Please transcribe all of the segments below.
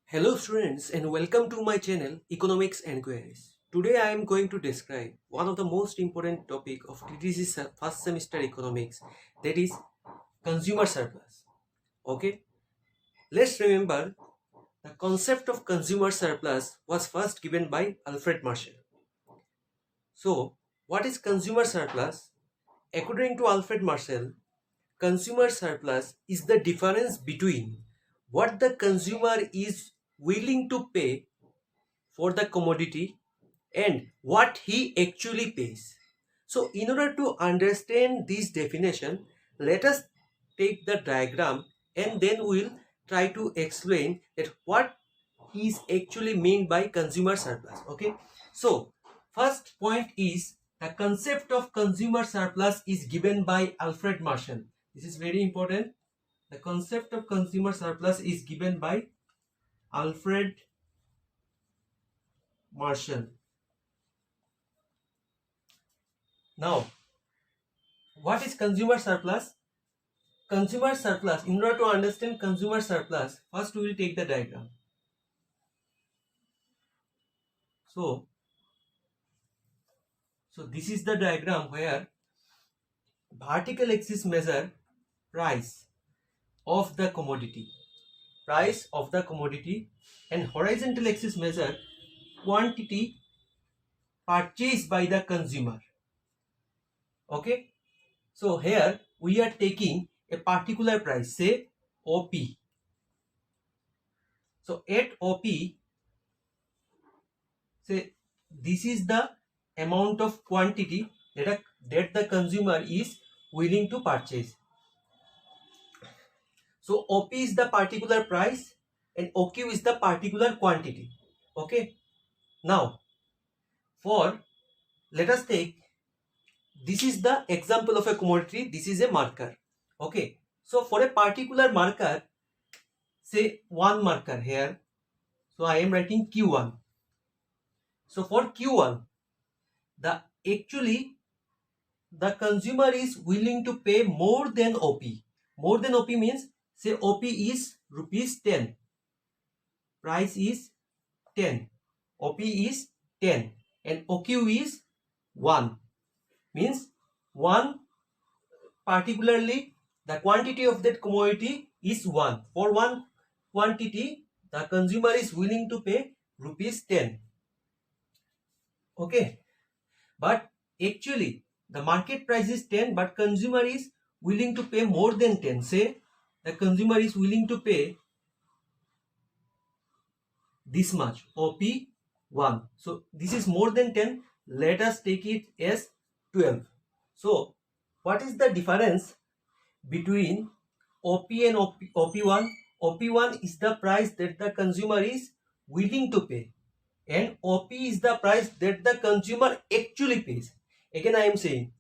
Hello students and welcome to my channel Economics and Queries. Today I am going to describe one of the most important topic of TTC first semester economics, that is consumer surplus. Okay, let's remember the concept of consumer surplus was first given by Alfred Marshall. So what is consumer surplus? According to Alfred Marshall, consumer surplus is the difference between what the consumer is willing to pay for the commodity and what he actually pays. So in order to understand this definition, let us take the diagram and then we'll try to explain that what is actually meant by consumer surplus. Okay, so first point is the concept of consumer surplus is given by Alfred Marshall. This is very important. The concept of consumer surplus is given by Alfred Marshall. Now, what is consumer surplus? Consumer surplus, in order to understand consumer surplus, first we will take the diagram. So this is the diagram where vertical axis measure price of the commodity, and horizontal axis measure quantity purchased by the consumer. Okay, so here we are taking a particular price, say OP. So at OP, say this is the amount of quantity that the consumer is willing to purchase. So OP is the particular price and OQ is the particular quantity. Okay, now for, let us take, this is the example of a commodity, this is a marker. Okay, so for a particular marker, say one marker here, so I am writing Q1. So for Q1, the consumer is willing to pay more than OP. More than OP means, say OP is rupees 10, price is 10, OP is 10 and OQ is 1, means 1, particularly the quantity of that commodity is 1. For one quantity, the consumer is willing to pay rupees 10. Okay, but actually the market price is 10 but consumer is willing to pay more than 10. Say the consumer is willing to pay this much, OP 1. So this is more than 10, let us take it as 12. So what is the difference between OP and OP1? OP1 is the price that the consumer is willing to pay and OP is the price that the consumer actually pays. Again I am saying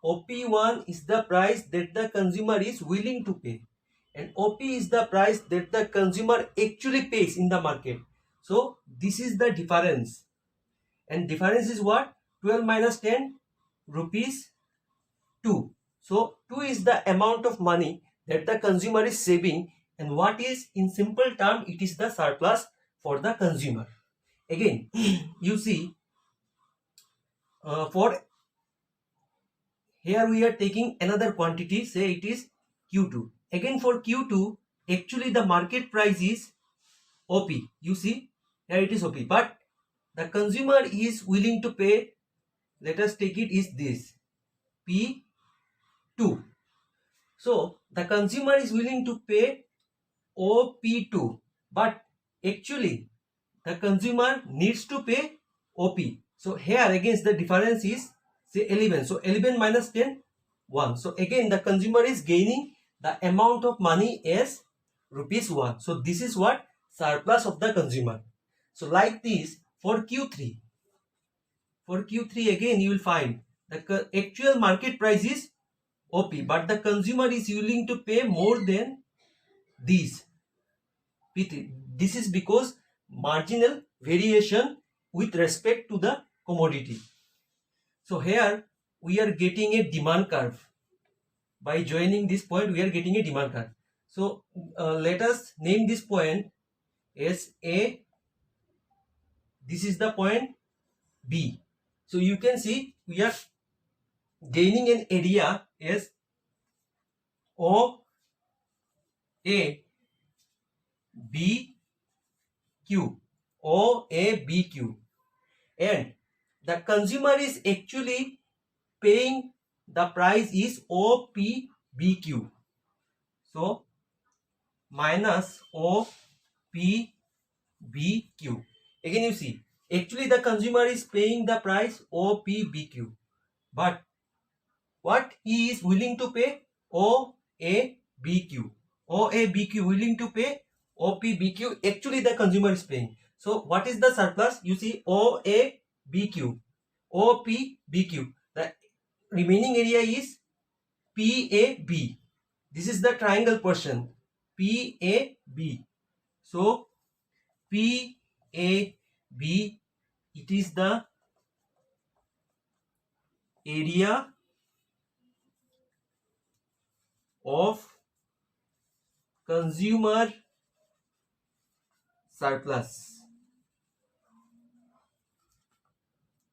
OP1 is the price that the consumer is willing to pay and OP is the price that the consumer actually pays in the market. So this is the difference, and difference is what? 12 minus 10, rupees 2. So 2 is the amount of money that the consumer is saving, and what is, in simple term, it is the surplus for the consumer. Again you see, for here we are taking another quantity, say it is Q2. Again for Q2, actually the market price is OP. You see, here it is OP, but the consumer is willing to pay, let us take it, is this P2. So the consumer is willing to pay OP2, but actually the consumer needs to pay OP. So here against the difference is, say 11. So 11 minus 10, 1. So again the consumer is gaining the amount of money as rupees 1. So this is what? Surplus of the consumer. So like this for Q3. For Q3 again you will find the actual market price is OP, but the consumer is willing to pay more than these P3. This is because marginal variation with respect to the commodity. So here we are getting a demand curve. By joining this point we are getting a demand curve. So let us name this point SA, this is the point B. So you can see we are gaining an area as OA BQ, OA BQ, and the consumer is actually paying the price is OPBQ. So minus OPBQ. Again you see, actually the consumer is paying the price OPBQ, but what he is willing to pay? OABQ. OABQ willing to pay OPBQ. Actually the consumer is paying. So what is the surplus? You see OABQ, OPBQ. The remaining area is PAB. This is the triangle portion, PAB. So PAB, it is the area of consumer surplus.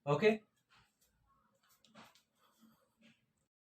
Okay,